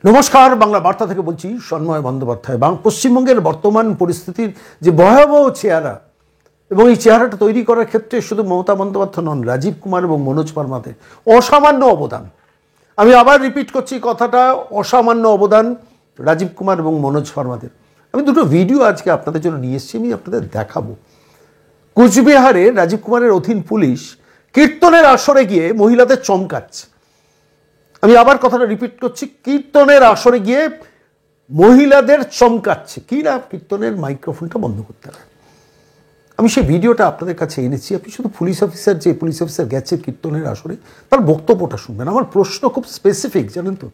নমস্কার, বাংলা বার্তা থেকে বলছি সন্ময় বন্দ্যোপাধ্যায়। পশ্চিমবঙ্গের বর্তমান পরিস্থিতির যে ভয়াবহ চেহারা এবং এই চেহারাটা তৈরি করার ক্ষেত্রে শুধু মমতা বন্দ্যোপাধ্যায় নন, রাজীব কুমার এবং মনোজ ভার্মাদের অসামান্য অবদান। আমি আবার রিপিট করছি কথাটা, অসামান্য অবদান রাজীব কুমার এবং মনোজ ভার্মাদের। আমি দুটো ভিডিও আজকে আপনাদের জন্য নিয়ে এসেছি, আমি আপনাদের দেখাবো। কুচবিহারে রাজীব কুমারের অধীন পুলিশ কীর্তনের আসরে গিয়ে মহিলাদের চমকাচ্ছে। আমি আবার কথাটা রিপিট করছি, কীর্তনের আসরে গিয়ে মহিলাদের চমকাচ্ছে। কি না, কীর্তনের মাইক্রোফোনটা বন্ধ করতে হবে। আমি সেই ভিডিওটা আপনাদের কাছে এনেছি। আপনি শুধু পুলিশ অফিসার গেছে কীর্তনের আসরে, তার বক্তব্যটা শুনবেন। আমার প্রশ্ন খুব স্পেসিফিক, জানেন তো,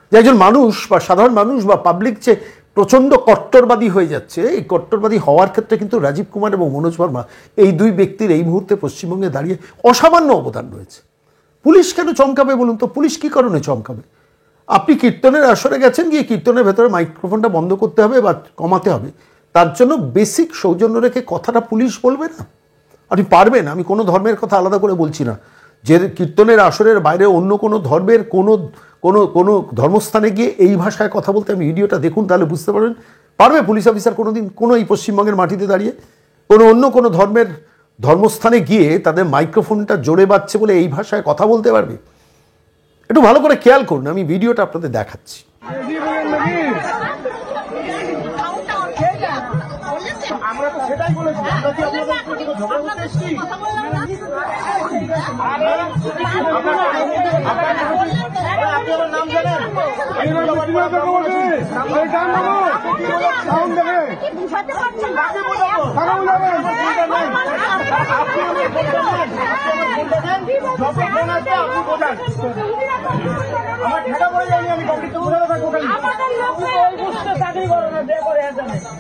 যে একজন মানুষ বা সাধারণ মানুষ বা পাবলিক যে প্রচণ্ড কট্টরবাদী হয়ে যাচ্ছে, এই কট্টরবাদী হওয়ার ক্ষেত্রে কিন্তু রাজীব কুমার এবং মনোজ ভার্মা এই দুই ব্যক্তির এই মুহূর্তে পশ্চিমবঙ্গে দাঁড়িয়ে অসামান্য অবদান রয়েছে। পুলিশ কেন চমকাবে বলুন তো? পুলিশ কী কারণে চমকাবে? আপনি কীর্তনের আসরে গেছেন, গিয়ে কীর্তনের ভেতরে মাইক্রোফোনটা বন্ধ করতে হবে বা কমাতে হবে, তার জন্য বেসিক সৌজন্য রেখে কথাটা পুলিশ বলবে না? আপনি পারবেন? আমি কোনো ধর্মের কথা আলাদা করে বলছি না, যে কীর্তনের আসরের বাইরে অন্য কোনো ধর্মের কোনো ধর্মস্থানে গিয়ে এই ভাষায় কথা বলতে, আমি ভিডিওটা দেখুন, তাহলে বুঝতে পারবেন। পারবে পুলিশ অফিসার কোনোদিন কোনো এই পশ্চিমবঙ্গের মাটিতে দাঁড়িয়ে অন্য ধর্মের ধর্মস্থানে গিয়ে তাদের মাইক্রোফোনটা জোরে বাজছে বলে এই ভাষায় কথা বলতে পারবে? একটু ভালো করে খেয়াল করুন, আমি ভিডিওটা আপনাদের দেখাচ্ছি। আমরা তো সেটাই বলেছি, আমরা কি আপনাদের ঝগড়া করতে এসেছি? আপনারা নাম জানেন? আমার ঠেকা পড়ে যায়নি, আমি কমপ্লিট বোঝাতে থাকবো।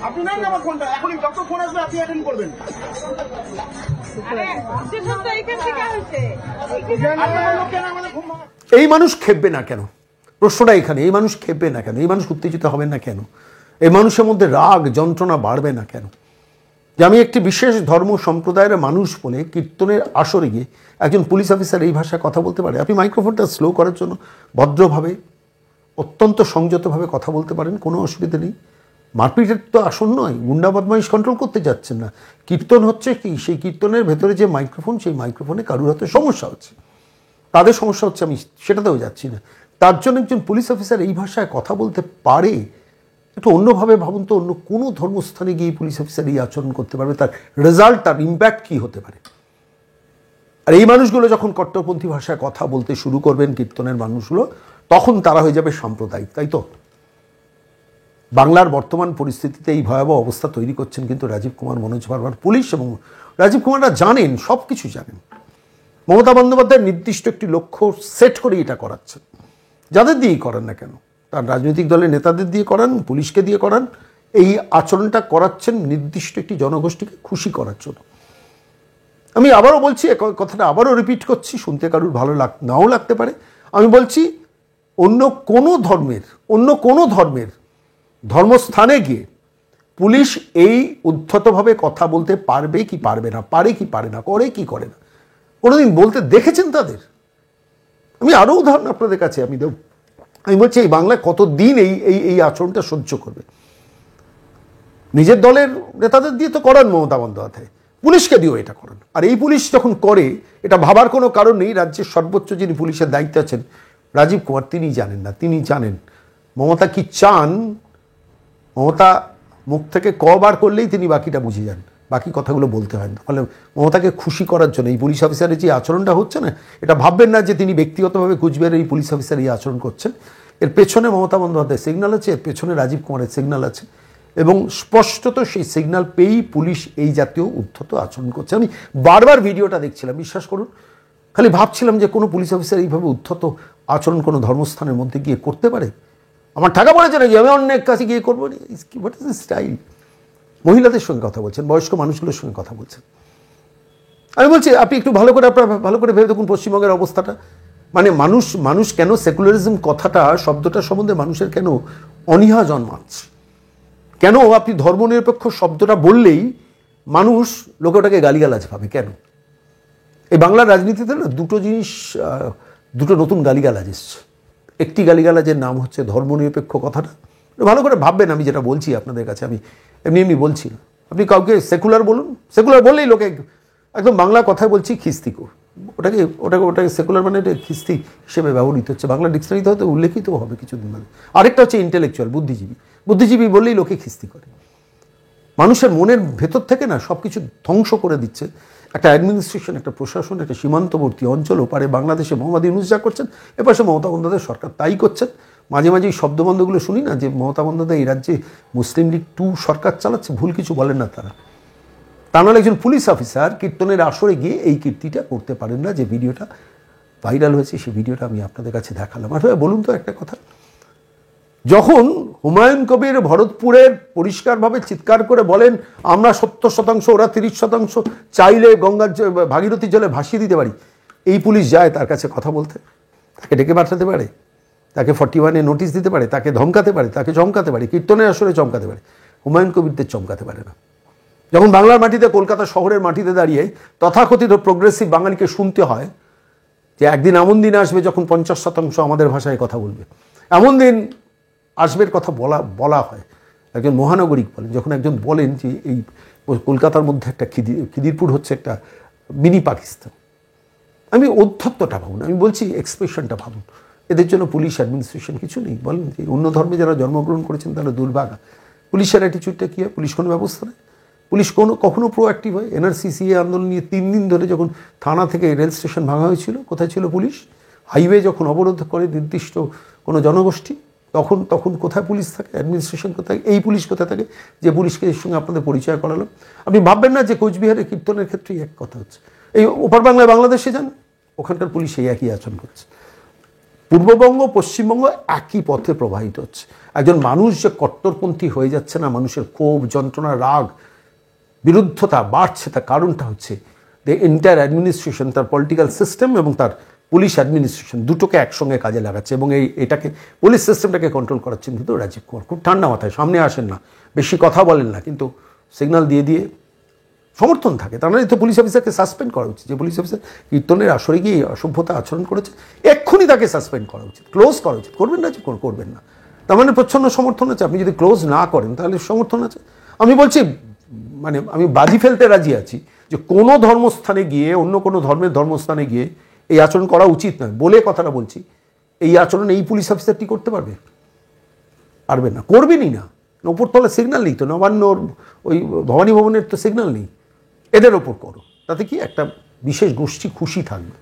আপনি নেন আমার ফোনটা, এখনই যখন ফোন আসবে আপনি অ্যাটেন্ড করবেন। এই মানুষ খেপবে না কেন? প্রশ্নটা এখানে। এই মানুষ খেপবে না কেন? এই মানুষ উত্তেজিত হবেন না কেন? এই মানুষের মধ্যে রাগ যন্ত্রণা বাড়বে না কেন? যে আমি একটি বিশেষ ধর্ম সম্প্রদায়ের মানুষ বলে কীর্তনের আসরে গিয়ে একজন পুলিশ অফিসার এই ভাষায় কথা বলতে পারে? আপনি মাইক্রোফোনটা স্লো করার জন্য ভদ্রভাবে, অত্যন্ত সংযতভাবে কথা বলতে পারেন, কোনো অসুবিধা নেই। মারপিটের তো আসন নয়, গুন্ডা বদমাইশ কন্ট্রোল করতে যাচ্ছেন না। কীর্তন হচ্ছে কি, সেই কীর্তনের ভেতরে যে মাইক্রোফোন, সেই মাইক্রোফোনে কারুর হাতে সমস্যা হচ্ছে, তাদের সমস্যা হচ্ছে, আমি সেটাতেও যাচ্ছি না। তার জন্য একজন পুলিশ অফিসার এই ভাষায় কথা বলতে পারে? একটু অন্যভাবে ভাবুন তো, অন্য কোনো ধর্মস্থানে গিয়ে পুলিশ অফিসার এই আচরণ করতে পারবে? তার রেজাল্ট, তার ইম্প্যাক্ট কী হতে পারে? আর এই মানুষগুলো যখন কট্টরপন্থী ভাষায় কথা বলতে শুরু করবেন, কীর্তনের মানুষগুলো, তখন তারা হয়ে যাবে সাম্প্রদায়িক, তাই তো? বাংলার বর্তমান পরিস্থিতিতে এই ভয়াবহ অবস্থা তৈরি করছেন কিন্তু রাজীব কুমার, মনোজ ভার্মার পুলিশ। এবং রাজীব কুমাররা জানেন, সব কিছু জানেন। মমতা বন্দ্যোপাধ্যায়ের নির্দিষ্ট একটি লক্ষ্য সেট করে এটা করাচ্ছেন। যাদের দিয়েই করেন না কেন, তার রাজনৈতিক দলের নেতাদের দিয়ে করান, পুলিশকে দিয়ে করান, এই আচরণটা করাচ্ছেন নির্দিষ্ট একটি জনগোষ্ঠীকে খুশি করার জন্য। আমি আবারও বলছি, কথাটা আবারও রিপিট করছি, শুনতে কারুর ভালো নাও লাগতে পারে। আমি বলছি, অন্য কোনো ধর্মের ধর্মস্থানে গিয়ে পুলিশ এই উদ্ধতভাবে কথা বলতে পারবে কি পারবে না, পারে কি পারে না, করে কি করে না, কোনোদিন বলতে দেখেছেন তাদের? আমি আরও উদাহরণ আপনাদের কাছে আমি দেব। আমি বলছি, এই বাংলায় কতদিন এই আচরণটা সহ্য করবে? নিজের দলের নেতাদের দিয়ে তো করান মমতা বন্দ্যোপাধ্যায়, পুলিশকে দিয়েও এটা করান। আর এই পুলিশ যখন করে, এটা ভাবার কোনো কারণ নেই। রাজ্যের সর্বোচ্চ যিনি পুলিশের দায়িত্বে আছেন, রাজীব কুমার, তিনি জানেন না? তিনি জানেন মমতা কি চান। মমতা মুখ থেকে কবার করলেই তিনি বাকিটা বুঝে যান, বাকি কথাগুলো বলতে হয় না। ফলে মমতাকে খুশি করার জন্য এই পুলিশ অফিসারের যে আচরণটা হচ্ছে না, এটা ভাববেন না যে তিনি ব্যক্তিগতভাবে কুচবিহারের এই পুলিশ অফিসার এই আচরণ করছেন। এর পেছনে মমতা বন্দ্যোপাধ্যায়ের সিগন্যাল আছে, এর পেছনে রাজীব কুমারের সিগন্যাল আছে, এবং স্পষ্টত সেই সিগন্যাল পেয়েই পুলিশ এই জাতীয় উদ্ধত আচরণ করছে। আমি বারবার ভিডিওটা দেখছিলাম, বিশ্বাস করুন, খালি ভাবছিলাম যে কোনো পুলিশ অফিসার এইভাবে উদ্ধত আচরণ কোনো ধর্মস্থানের মধ্যে গিয়ে করতে পারে? আমার টাকা পড়েছে নাকি আমি অনেক কাছে গিয়ে করবো? What is style? মহিলাদের সঙ্গে কথা বলছেন, বয়স্ক মানুষগুলোর সঙ্গে কথা বলছেন। আমি বলছি, আপনি একটু ভালো করে ভেবে দেখুন পশ্চিমবঙ্গের অবস্থাটা। মানে মানুষ কেন সেকুলারিজম শব্দটা সম্বন্ধে মানুষের কেন অনীহা জন্মাচ্ছে? কেন আপনি ধর্মনিরপেক্ষ শব্দটা বললেই মানুষ লোকে ওটাকে গালিগালাজ ভাবে? কেন? এই বাংলার রাজনীতিতে না দুটো নতুন গালিগালাজ এসছে। একটি গালিগালাজের নাম হচ্ছে ধর্মনিরপেক্ষ কথাটা। ভালো করে ভাববেন আমি যেটা বলছি আপনাদের কাছে, আমি এমনি বলছি না। আপনি কাউকে সেকুলার বলুন, সেকুলার বললেই লোকে একদম বাংলা কথায় বলছি খিস্তিকো, ওটাকে সেকুলার মানে এটা খিস্তি হিসেবে ব্যবহৃত হচ্ছে, বাংলা ডিকশনারিতে হয়তো উল্লেখিত হবে কিছুদিন বাদে। আরেকটা হচ্ছে ইন্টেলেকচুয়াল, বুদ্ধিজীবী বললেই লোকে খিস্তি করে। মানুষের মনের ভেতর থেকে না সব কিছু ধ্বংস করে দিচ্ছে একটা অ্যাডমিনিস্ট্রেশন, একটা প্রশাসন, একটা সীমান্তবর্তী অঞ্চল। ওপারে বাংলাদেশে মোহাম্মদ ইউনূস যা করছেন, এপাশে মমতা বন্দ্যোপাধ্যায় সরকার তাই করছেন। মাঝে মাঝে এই শব্দবন্ধগুলো শুনি না যে মমতা বন্দ্যোপাধ্যায় এই রাজ্যে মুসলিম লীগ 2 সরকার চালাচ্ছে, ভুল কিছু বলেন না তারা। তা নাহলে একজন পুলিশ অফিসার কীর্তনের আসরে গিয়ে এই কীর্তিটা করতে পারেন না। যে ভিডিওটা ভাইরাল হয়েছে সেই ভিডিওটা আমি আপনাদের কাছে দেখালাম। আর বলুন তো একটা কথা, যখন হুমায়ুন কবির ভরতপুরের পরিষ্কারভাবে চিৎকার করে বলেন আমরা 70%, ওরা 30%, চাইলে গঙ্গার ভাগীরথী জলে ভাসিয়ে দিতে পারি, এই পুলিশ যায় তার কাছে কথা বলতে? তাকে ডেকে পাঠাতে পারে, তাকে 41-এ নোটিশ দিতে পারে, তাকে ধমকাতে পারে, তাকে চমকাতে পারে, কীর্তনের আসরে চমকাতে পারে, হুমায়ুন কবিরদের চমকাতে পারে না। যখন বাংলার মাটিতে, কলকাতা শহরের মাটিতে দাঁড়িয়ে তথাকথিত প্রোগ্রেসিভ বাঙালিকে শুনতে হয় যে একদিন এমন দিন আসবে যখন 50% আমাদের ভাষায় কথা বলবে, এমন দিন আসবের কথা বলা হয়, একজন মহানগরিক বলেন, যখন একজন বলেন যে এই কলকাতার মধ্যে একটা খিদিরপুর হচ্ছে একটা মিনি পাকিস্তান। আমি অধ্যত্বটা ভাবুন, আমি বলছি এক্সপ্রেশনটা ভাবুন। এদের জন্য পুলিশ অ্যাডমিনিস্ট্রেশন কিছু নেই? বলেন যে অন্য ধর্মে যারা জন্মগ্রহণ করেছেন তারা দুর্ভাগা। পুলিশের অ্যাটিচিউডটা কী হয়? পুলিশ কোনো ব্যবস্থা নেই, পুলিশ কখনো প্রোঅ্যাক্টিভ হয়? NRC-CA আন্দোলন নিয়ে 3 দিন ধরে যখন থানা থেকে রেল স্টেশন ভাঙা হয়েছিল, কোথায় ছিল পুলিশ? হাইওয়ে যখন অবরোধ করে নির্দিষ্ট কোনো জনগোষ্ঠী, তখন কোথায় পুলিশ থাকে? অ্যাডমিনিস্ট্রেশন কোথায়? এই পুলিশ কোথায় থাকে যে পুলিশকে এর সঙ্গে আপনাদের পরিচয় করালাম? আপনি ভাববেন না যে কোচবিহারের কীর্তনের ক্ষেত্রেই এক কথা হচ্ছে। এই ওপার বাংলায় বাংলাদেশে যান, ওখানকার পুলিশ এই একই আচরণ করছে। পূর্ববঙ্গ পশ্চিমবঙ্গ একই পথে প্রবাহিত হচ্ছে। একজন মানুষ যে কট্টরপন্থী হয়ে যাচ্ছে না, মানুষের ক্ষোভ, যন্ত্রণা, রাগ, বিরুদ্ধতা বাড়ছে, তার কারণটা হচ্ছে দ্য এন্টায়ার অ্যাডমিনিস্ট্রেশন, তার পলিটিক্যাল সিস্টেম এবং তার পুলিশ অ্যাডমিনিস্ট্রেশন দুটোকে একসঙ্গে কাজে লাগাচ্ছে এবং এটাকে পুলিশ সিস্টেমটাকে কন্ট্রোল করাচ্ছেন কিন্তু রাজীব কুমার। খুব ঠান্ডা মাথায়, সামনে আসেন না, বেশি কথা বলেন না, কিন্তু সিগন্যাল দিয়ে সমর্থন থাকে। তার মানে তো পুলিশ অফিসারকে সাসপেন্ড করা উচিত। যে পুলিশ অফিসার কীর্তনের আসরে গিয়ে অসভ্যতা আচরণ করেছে, এক্ষুনি তাকে সাসপেন্ড করা উচিত, ক্লোজ করা উচিত। করবেন না যে করবেন না, তার মানে প্রচ্ছন্ন সমর্থন আছে। আপনি যদি ক্লোজ না করেন তাহলে সমর্থন আছে। আমি বলছি, মানে আমি বাজি ফেলতে রাজি আছি যে কোনো ধর্মস্থানে গিয়ে, অন্য কোনো ধর্মের ধর্মস্থানে গিয়ে এই আচরণ করা উচিত নয় বলে কথাটা বলছি। এই আচরণ এই পুলিশ অফিসারটি করতে পারবে? পারবেন না, করবেনই না। উপরতলা সিগন্যাল নেই তো, নবান্নর ওই ভবানী ভবনের তো সিগন্যাল নেই। এদের ওপর করো, তাতে কি একটা বিশেষ গোষ্ঠী খুশি থাকবে।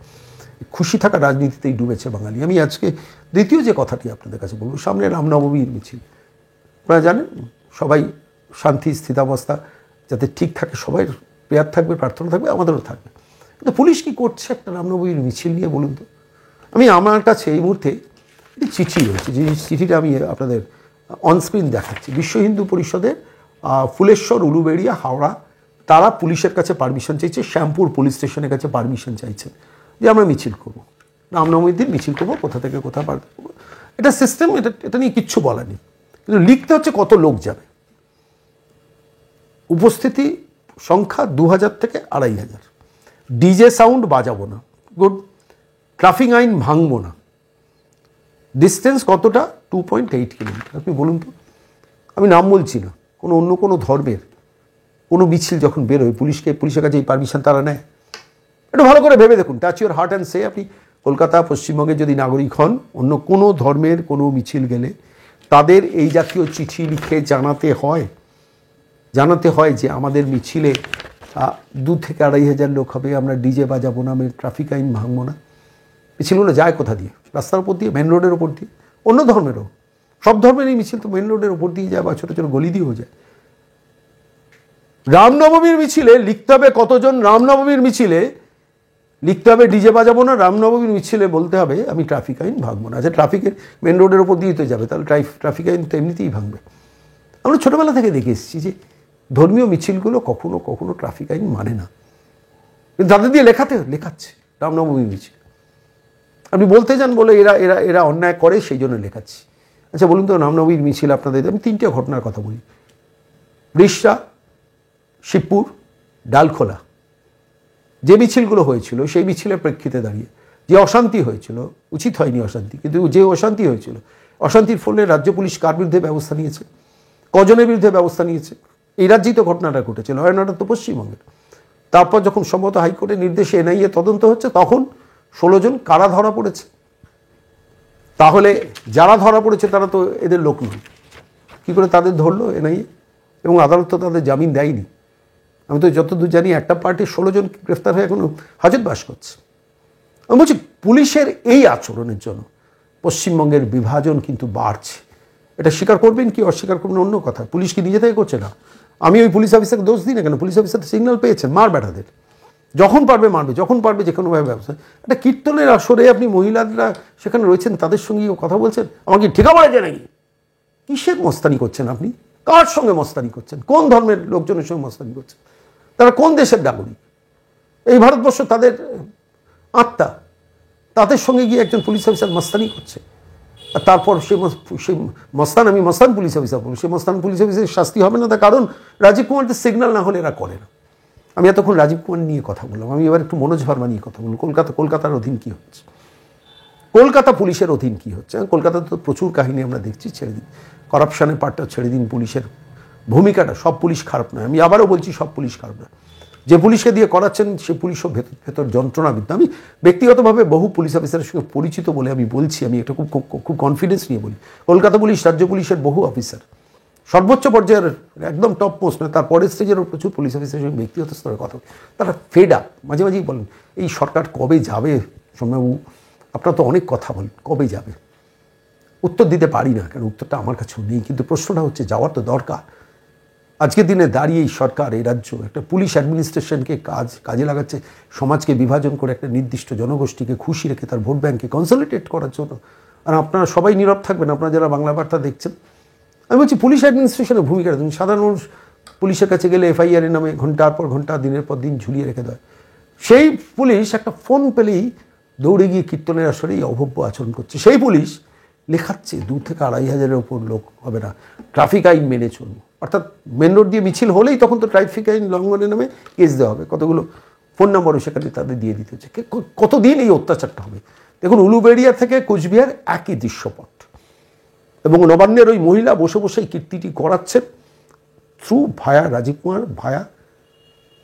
খুশি থাকা রাজনীতিতেই ডুবেছে বাঙালি। আমি আজকে দ্বিতীয় যে কথাটি আপনাদের কাছে বলবো, সামনে রামনবমীর মিছিল। আপনারা জানেন সবাই শান্তি স্থিতাবস্থা যাতে ঠিক থাকে, সবাই প্রেয়ার থাকবে, প্রার্থনা থাকবে, আমাদেরও থাকবে। কিন্তু পুলিশ কি করছে একটা রামনবমীর মিছিল নিয়ে বলুন তো? আমার কাছে এই মুহূর্তে একটি চিঠি রয়েছে, যে চিঠিটা আমি আপনাদের অনস্ক্রিন দেখাচ্ছি। বিশ্ব হিন্দু পরিষদের ফুলেশ্বর, উলুবেড়িয়া, হাওড়া, তারা পুলিশের কাছে পারমিশন চাইছে, শ্যামপুর পুলিশ স্টেশনের কাছে পারমিশন চাইছে যে আমরা মিছিল করবো, রামনবমীর দিন মিছিল করবো, কোথা থেকে কোথা পার করবো। এটা সিস্টেম, এটা নিয়ে কিচ্ছু বলা নেই, কিন্তু লিখতে হচ্ছে কত লোক যাবে। উপস্থিতি সংখ্যা 2000 থেকে 2500। ডিজে সাউন্ড বাজাবো না, গুড। ট্রাফিক আইন ভাঙবো না। ডিস্টেন্স কতটা? 2.8 কিলোমিটার। আপনি বলুন তো, আমি নাম বলছি না, অন্য কোনো ধর্মের কোনো মিছিল যখন বেরোয়, পুলিশের কাছে এই পারমিশন তারা নেয়? একটু ভালো করে ভেবে দেখুন, টাচ ইউর হার্ট অ্যান্ড সে। আপনি কলকাতা, পশ্চিমবঙ্গের যদি নাগরিক হন, অন্য কোনো ধর্মের কোনো মিছিল গেলে তাদের এই জাতীয় চিঠি লিখে জানাতে হয় যে আমাদের মিছিলে 2 থেকে 2500 লোক হবে, আমরা ডিজে বাজাবো না, আমি ট্রাফিক আইন ভাঙবো না। মিছিলগুলো যায় কোথা দিয়ে? রাস্তার উপর দিয়ে, মেন রোডের ওপর দিয়ে। অন্য ধর্মেরও, সব ধর্মেরই মিছিল তো মেন রোডের ওপর দিয়ে যায় বা ছোটো ছোটো গলি দিয়েও যায়। রামনবমীর মিছিলে লিখতে হবে কতজন? রামনবমীর মিছিলে লিখতে হবে ডিজে বাজাবো না, রামনবমীর মিছিলে বলতে হবে আমি ট্রাফিক আইন ভাঙবো না। আচ্ছা, ট্রাফিকের মেন রোডের ওপর দিয়ে তো যাবে, তাহলে ট্রাফিক আইন তো এমনিতেই ভাঙবে। আমরা ছোটোবেলা থেকে দেখে এসেছি যে ধর্মীয় মিছিলগুলো কখনো কখনো ট্রাফিক আইন মানে না, কিন্তু তাদের দিয়ে লেখাচ্ছে রামনবমীর মিছিল। আপনি বলতে যান বলে এরা অন্যায় করে, সেই জন্য লেখাচ্ছি। আচ্ছা বলুন তো, রামনবমীর মিছিল আপনাদের, আমি 3টে ঘটনার কথা বলি। রিষড়া, শিবপুর, ডালখোলা, যে মিছিলগুলো হয়েছিল সেই মিছিলের প্রেক্ষিতে দাঁড়িয়ে যে অশান্তি হয়েছিল, উচিত হয়নি অশান্তি, কিন্তু যে অশান্তি হয়েছিল, অশান্তির ফলে রাজ্য পুলিশ কার বিরুদ্ধে ব্যবস্থা নিয়েছে, কজনের বিরুদ্ধে ব্যবস্থা নিয়েছে? এই রাজ্যেই তো ঘটনাটা ঘটেছিল, ঘটনাটা তো পশ্চিমবঙ্গের। তারপর যখন সম্ভবত হাইকোর্টের নির্দেশে এনআইএ তদন্ত হচ্ছে, তখন 16 জন কারা ধরা পড়েছে। তাহলে যারা ধরা পড়েছে তারা তো এদের লোক নয়, কী করে তাদের ধরলো এনআইএ? এবং আদালত তো তাদের জামিন দেয়নি। আমি তো যতদূর জানি একটা পার্টির 16 জন গ্রেফতার হয়ে এখন হাজতবাস করছে। আমি বলছি পুলিশের এই আচরণের জন্য পশ্চিমবঙ্গের বিভাজন কিন্তু বাড়ছে। এটা স্বীকার করবেন কি অস্বীকার করবেন অন্য কথা, পুলিশ কি নিজে থেকে করছে না? আমি ওই পুলিশ অফিসারকে দোষ দিই না কেন? পুলিশ অফিসার সিগন্যাল পেয়েছেন, মার বেটাদের, যখন পারবে মারবে, যখন পারবে যে কোনোভাবে ব্যবস্থা। একটা কীর্তনের আসরে আপনি মহিলারা সেখানে রয়েছেন, তাদের সঙ্গেও কথা বলছেন, আমাকে ঠিকা বলেছে নাকি? কিসের মস্তানি করছেন আপনি? কার সঙ্গে মস্তানি করছেন? কোন ধর্মের লোকজনের সঙ্গে মস্তানি করছেন? তারা কোন দেশের নাগরিক? এই ভারতবর্ষ তাদের আত্মা, তাদের সঙ্গে গিয়ে একজন পুলিশ অফিসার মস্তানি করছে। আর তারপর সেই মস্তান, আমি মস্তান পুলিশ অফিসার বলবো, সেই মস্তান পুলিশ অফিসারের শাস্তি হবে না? তার কারণ রাজীব কুমারদের সিগন্যাল না হলে এরা করে না। আমি এতক্ষণ রাজীব কুমার নিয়ে কথা বললাম, আমি এবার একটু মনোজ ভার্মা নিয়ে কথা বলবো। কলকাতার অধীন কী হচ্ছে, কলকাতা পুলিশের অধীন কী হচ্ছে? কলকাতাতে তো প্রচুর কাহিনী আমরা দেখছি, ছেড়ে দিন করাপশানের পার্টটা, ছেড়ে দিন পুলিশের ভূমিকাটা। সব পুলিশ খারাপ নয়, আমি আবারও বলছি সব পুলিশ খারাপ নয়। যে পুলিশকে দিয়ে করাচ্ছেন সে পুলিশও ভেতর যন্ত্রণাবিদ্ধ। আমি ব্যক্তিগতভাবে বহু পুলিশ অফিসারের সঙ্গে পরিচিত বলে আমি বলছি, আমি এটা খুব কনফিডেন্স নিয়ে বলি। কলকাতা পুলিশ, রাজ্য পুলিশের বহু অফিসার, সর্বোচ্চ পর্যায়ের একদম টপ মোস্ট নয়, তার পরের স্টেজেরও প্রচুর পুলিশ অফিসারের সঙ্গে ব্যক্তিগত স্তরে কথা, তারা ফেড আপ। মাঝে মাঝেই বলেন এই সরকার কবে যাবে? সোমবাবু আপনারা তো অনেক কথা বলেন, কবে যাবে? উত্তর দিতে পারি না, কারণ উত্তরটা আমার কাছেও নেই, কিন্তু প্রশ্নটা হচ্ছে যাওয়ার তো দরকার। আজকের দিনে দাঁড়িয়ে এই সরকার, এই রাজ্য একটা পুলিশ অ্যাডমিনিস্ট্রেশনকে কাজে লাগাচ্ছে সমাজকে বিভাজন করে, একটা নির্দিষ্ট জনগোষ্ঠীকে খুশি রেখে তার ভোট ব্যাঙ্ককে কনসলিডেট করার জন্য। আর আপনারা সবাই নীরব থাকবেন, আপনারা যারা বাংলা বার্তা দেখছেন। আমি বলছি পুলিশ অ্যাডমিনিস্ট্রেশনের ভূমিকা, তুমি সাধারণ মানুষ পুলিশের কাছে গেলে এফআইআর এর নামে ঘন্টার পর ঘন্টা, দিনের পর দিন ঝুলিয়ে রেখে দেয়। সেই পুলিশ একটা ফোন পেলেই দৌড়ে গিয়ে কীর্তনের আসরে এই অভব্য আচরণ করছে। সেই পুলিশ লেখাচ্ছে 2 থেকে 2,500-এর ওপর লোক হবে না, ট্রাফিক আইন মেনে চলবো। অর্থাৎ মেন রোড দিয়ে মিছিল হলেই তখন তো ট্রাফিক আইন লঙ্ঘনের নামে কেস দেওয়া হবে, কতগুলো ফোন নম্বরও সেখানে তাদের দিয়ে দিতে হচ্ছে। কতদিন এই অত্যাচারটা হবে? দেখুন উলুবেড়িয়া থেকে কোচবিহার একই দৃশ্যপট, এবং নবান্নের ওই মহিলা বসে বসে কীর্তিটি করাচ্ছেন থ্রু ভায়া রাজীব কুমার, ভায়া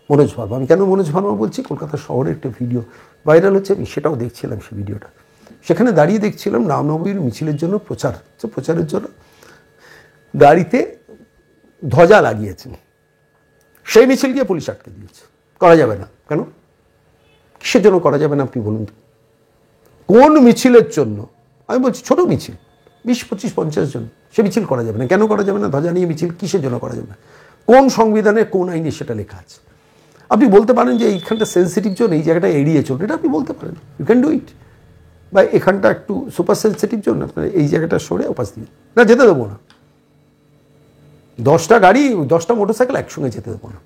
মনোজ ভার্মা। আমি কেন মনোজ ভার্মা বলছি? কলকাতা শহরে একটা ভিডিও ভাইরাল হচ্ছে, আমি সেটাও দেখছিলাম। সেই ভিডিওটা সেখানে দাঁড়িয়ে দেখছিলাম রামনবমীর মিছিলের জন্য প্রচারের জন্য গাড়িতে ধ্বজা লাগিয়েছেন, সেই মিছিল গিয়ে পুলিশ আটকে দিয়েছে। করা যাবে না কেন? কিসের জন্য করা যাবে না আপনি বলুন তো? কোন মিছিলের জন্য? আমি বলছি ছোট মিছিল, 20, 25, 50 জন, সে মিছিল করা যাবে না। কেন করা যাবে না? ধ্বজা নিয়ে মিছিল কিসের জন্য করা যাবে না? কোন সংবিধানে কোন আইনে সেটা লেখা আছে? আপনি বলতে পারেন যে এইখানটা সেন্সিটিভ জোন, এই জায়গাটা এড়িয়ে চলবে, এটা আপনি বলতে পারেন, ইউ ক্যান ডু ইট। বা এখানটা একটু সুপার সেন্সিটিভ জোন, আপনার এই জায়গাটা সরে ওপাশ দিয়ে না যেতে দেবো না। 10টা গাড়ি, 10টা মোটরসাইকেল একসঙ্গে যেতে দেবো না।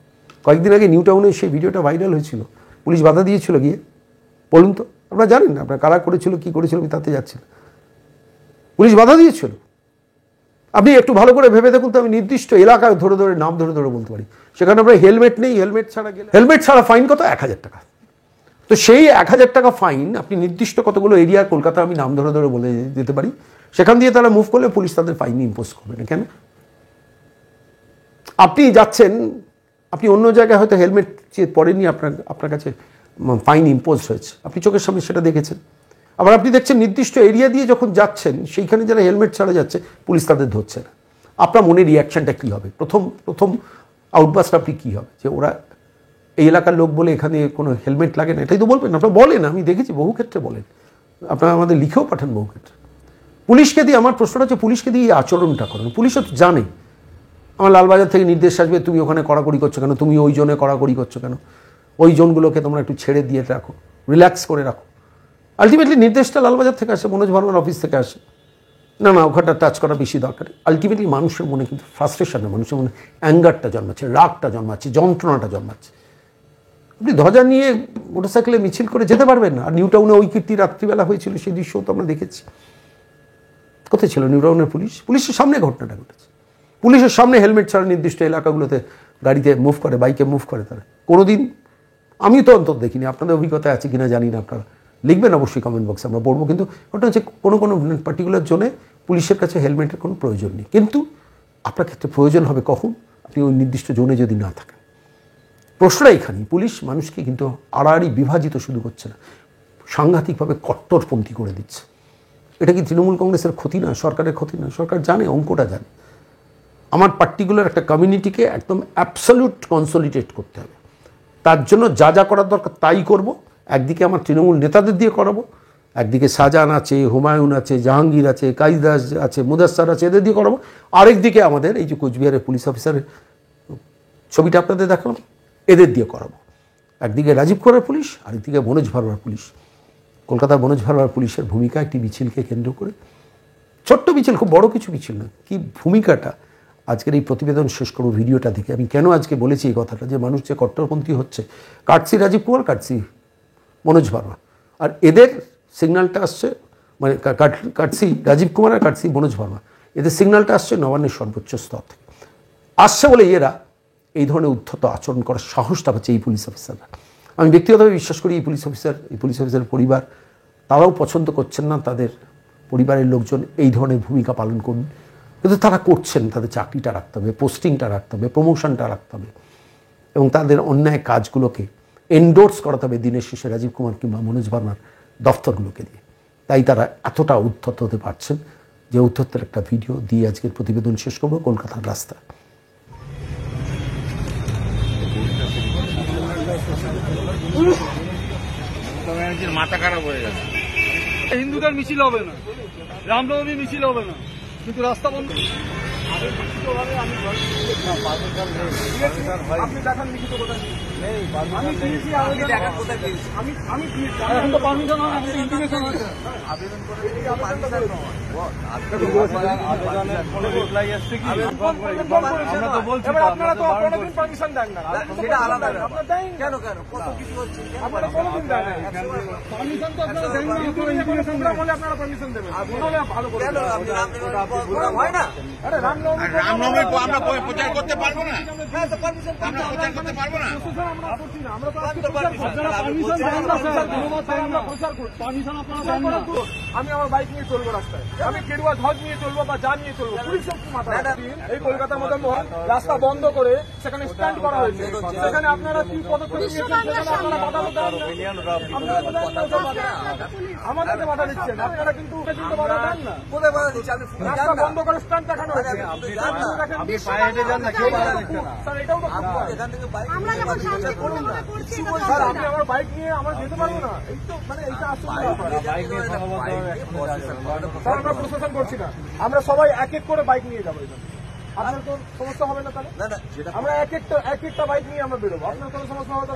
কয়েকদিন আগে নিউ টাউনে সেই ভিডিওটা ভাইরাল হয়েছিল, পুলিশ বাধা দিয়েছিল গিয়ে। বলুন তো, আপনারা জানেন না আপনারা কারা করেছিল, কী করেছিল, আমি তাতে যাচ্ছি না। পুলিশ বাধা দিয়েছিল। আপনি একটু ভালো করে ভেবে দেখুন তো, আমি নির্দিষ্ট এলাকায় নাম ধরে বলতে পারি। সেখানে আপনার হেলমেট নেই, হেলমেট ছাড়া ফাইন কত? 1000 টাকা। তো সেই 1000 টাকা ফাইন আপনি নির্দিষ্ট কতগুলো এরিয়া কলকাতা আমি নাম ধরে বলে দিতে পারি, সেখান দিয়ে তারা মুভ করলে পুলিশ তাদের ফাইন ইম্পোজ করবে না। কেন? আপনি যাচ্ছেন, আপনি অন্য জায়গায় হয়তো হেলমেট পরেননি, আপনার কাছে ফাইন ইম্পোজ হয়েছে, আপনি চোখের সামনে সেটা দেখেছেন। আবার আপনি দেখছেন নির্দিষ্ট এরিয়া দিয়ে যখন যাচ্ছেন, সেইখানে যারা হেলমেট ছাড়া যাচ্ছে পুলিশ তাদের ধরছে না। আপনার মনে রিয়াকশানটা কী হবে? প্রথম আউটবাস্ট আপনি কী হবে? যে ওরা এই এলাকার লোক বলে এখানে কোনো হেলমেট লাগে না, এটাই তো বলবেন। আপনারা বলেন, আমি দেখেছি বহু ক্ষেত্রে বলেন, আপনারা আমাদের লিখেও পাঠান বহু ক্ষেত্রে। পুলিশকে দিয়ে, আমার প্রশ্নটা হচ্ছে পুলিশকে দিয়ে এই আচরণটা করেন। পুলিশও তো জানে আমার লালবাজার থেকে নির্দেশ আসবে, তুমি ওখানে কড়াকড়ি করছো কেন, তুমি ওই জোনে কড়াকড়ি করছো কেন, ওই জোনগুলোকে তোমরা একটু ছেড়ে দিয়ে রাখো, রিল্যাক্স করে রাখো। আলটিমেটলি নির্দেশটা লালবাজার থেকে আসে, মনোজ ভার্মার অফিস থেকে আসে। না ওখানটা টাচ করা বেশি দরকার। আলটিমেটলি মানুষের মনে কিন্তু ফ্রাস্ট্রেশন না, মানুষের মনে অ্যাঙ্গারটা জন্মাচ্ছে, রাগটা জন্মাচ্ছে, যন্ত্রণাটা জন্মাচ্ছে। আপনি ধ্বজা নিয়ে মোটরসাইকেলে মিছিল করে যেতে পারবেন না। আর নিউ টাউনে ওই কীর্তি রাত্রিবেলা হয়েছিল, সেই দৃশ্যও তো আমরা দেখেছি। কোথায় ছিল নিউ টাউনের পুলিশ? পুলিশের সামনে ঘটনাটা ঘটেছে। পুলিশের সামনে হেলমেট ছাড়া নির্দিষ্ট এলাকাগুলোতে গাড়িতে মুভ করে, বাইকে মুভ করে তারা। কোনোদিন আমি তো অন্তত দেখিনি, আপনাদের অভিজ্ঞতা আছে কিনা জানি না, আপনারা লিখবেন অবশ্যই কমেন্ট বক্সে, আমরা পড়বো। কিন্তু ওটা হচ্ছে কোনো পার্টিকুলার জোনে পুলিশের কাছে হেলমেটের কোনো প্রয়োজন নেই, কিন্তু আপনার ক্ষেত্রে প্রয়োজন হবে কখন? আপনি ওই নির্দিষ্ট জোনে যদি না থাকেন। প্রশ্নটা এখানেই, পুলিশ মানুষকে কিন্তু আড়াআড়ি বিভাজিত শুধু করছে না, সাংঘাতিকভাবে কট্টরপন্থী করে দিচ্ছে। এটা কি তৃণমূল কংগ্রেসের ক্ষতি না, সরকারের ক্ষতি না? সরকার জানে, অঙ্কটা জানে। আমার পার্টিকুলার একটা কমিউনিটিকে একদম অ্যাবসলিউট কনসলিডেট করতে হবে, তার জন্য যা যা করার দরকার তাই করব। একদিকে আমার তৃণমূল নেতাদের দিয়ে করাবো, একদিকে শাহজাহান আছে, হুমায়ুন আছে, জাহাঙ্গীর আছে, কাইদাস আছে, মুদাস্সার আছে, এদের দিয়ে করাবো। আরেকদিকে আমাদের এই যে কোচবিহারের পুলিশ অফিসারের ছবিটা আপনাদের দেখালাম, এদের দিয়ে করাবো। একদিকে রাজীব কুমারের পুলিশ, আরেকদিকে মনোজ ভার্মার পুলিশ। কলকাতার মনোজ ভার্মার পুলিশের ভূমিকা একটি মিছিলকে কেন্দ্র করে, ছোট্ট মিছিল, খুব বড় কিছু মিছিল না, কি ভূমিকাটা আজকের এই প্রতিবেদন শেষ করবো ভিডিওটা দেখে। আমি কেন আজকে বলেছি এই কথাটা, যে মানুষ যে কট্টরপন্থী হচ্ছে, কাটছি রাজীব কুমার, কাটছি মনোজ ভার্মা, আর এদের সিগন্যালটা আসছে, মানে কাটছি রাজীব কুমার আর কাটছি মনোজ ভার্মা, এদের সিগন্যালটা আসছে নবান্নের সর্বোচ্চ স্তর থেকে আসছে বলে এরা এই ধরনের উদ্ধত আচরণ করার সাহসটা পাচ্ছে এই পুলিশ অফিসাররা। আমি ব্যক্তিগতভাবে বিশ্বাস করি এই পুলিশ অফিসারের পরিবার তারাও পছন্দ করছেন না তাদের পরিবারের লোকজন এই ধরনের ভূমিকা পালন করুন, কিন্তু তারা করছেন। তাদের চাকরিটা রাখতে হবে, পোস্টিংটা রাখতে হবে, প্রমোশনটা রাখতে হবে, এবং তাদের অন্যায় কাজগুলোকে এন্ডোর্স করাতে হবে দিনের শেষে রাজীব কুমার কিংবা মনোজ ভার্মার দফতরগুলোকে দিয়ে। তাই তারা এতটা উদ্ধত হতে পারছেন, যে উদ্ধতের একটা ভিডিও দিয়ে আজকের প্রতিবেদন শেষ করবো। কলকাতার রাস্তা মাথা খারাপ হয়ে গেছে। হিন্দুদের মিছিল হবে না, রামনবমী মিছিল হবে না, কিন্তু রাস্তা বন্ধ। আপনি দেখান লিখিত কোথায়? আমি দিয়েছি আবেদন, আমি দিয়েছি, এখন তো পারমিশন হয়, আমাদের ইন্টিমেশন আছে। আবেদন করে আবেদনের কোনো রিপ্লাই আসছে কি? আমরা তো বলছি, আপনারা তো কোনোদিন পারমিশন দেন না, সেটা আলাদা। আপনারা দেন কেন? কত কিছু হচ্ছে, আপনারা কোনোদিন দেন না পারমিশন। তো আপনারা দেন না, ইন্টিমেশন বলে আপনারা পারমিশন দেবেন। ভালো করে হয় না। আরে রামনবমী আমরা প্রচার করতে পারবো না, আমরা প্রচার করতে পারবো না। আমরা করছি না, আমরা তো পারমিশন দেন না স্যার, আমরা প্রচার করছি, পারমিশন আপনারা দেন না। আমি আমার বাইক নিয়ে চলবো রাস্তায়, আমি কেরুয়া ধ্বজ নিয়ে চলবো বা যা নিয়ে চলবো, পুলিশের কি মাথা? এই কলকাতার মধ্যে রাস্তা বন্ধ করে সেখানে স্ট্যান্ড করা হয়েছে, সেখানে আপনারা কি পদক্ষেপ নিয়েছেন? সেখানে আপনারা বাধা দেন না, আমাদেরকে বাধা দিচ্ছেন আপনারা, কিন্তু বাধা দেন না। কোথায় বাধা দিচ্ছেন? রাস্তা বন্ধ করে স্ট্যান্ড দেখানো হয়েছে। আপনি পায়ে হেঁটে যান না, কেউ বাধা দিচ্ছে না স্যার। এটাও তো এখান থেকে স্যার, আপনি আমার বাইক নিয়ে আমরা যেতে পারবো না, এই তো মানে এইটা আসলে স্যার আমরা প্রশাসন করছি না, আমরা সবাই এক এক করে বাইক নিয়ে যাবো। আপনার তো সমস্যা হবে না তাহলে? আমরা এক একটা বাইক নিয়ে আমরা বেরোবো, আপনার কোনো সমস্যা হবে?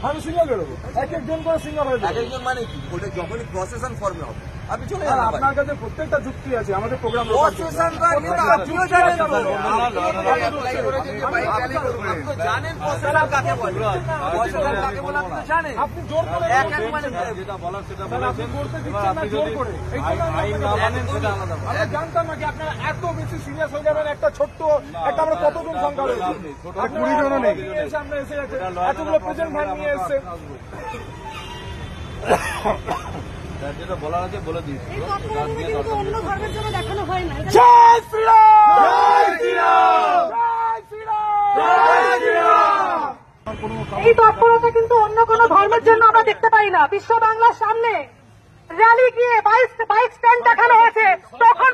আমি সিঙ্গেল বেরোবো, এক একজন করে সিঙ্গেল হয়ে যাবে। মানে কি যখনই প্রসেশন ফর্মে হবে আপনি চলে যাবেন। আপনার কাছে প্রত্যেকটা যুক্তি আছে, আমাদের প্রোগ্রাম আপনি জোর করে করতে দিচ্ছেন না, জোর করে। আমরা জানতাম না যে আপনারা এত বেশি সিরিয়াস হয়ে যাবেন। একটা ছোট্ট একটা আমরা কতজন সংখ্যা রয়েছে, 20 জনও নেই, আমরা এসে গেছে, এতগুলো প্রেজেন্ট ভ্যান নিয়ে এসছে। যেটা বলার আছে বলে দিয়েছি। অন্য ধর্মের জন্য দেখানো হয় না। জয় শ্রীরাম, জয় শ্রীরাম, জয় শ্রীরাম, জয় শ্রীরাম। এই তৎপরতা কিন্তু অন্য কোন ধর্মের জন্য আমরা দেখতে পাই না। বিশ্ব বাংলার সামনে র্যালি গিয়ে বাইক স্ট্যান্ড দেখানো হয়েছে, তখন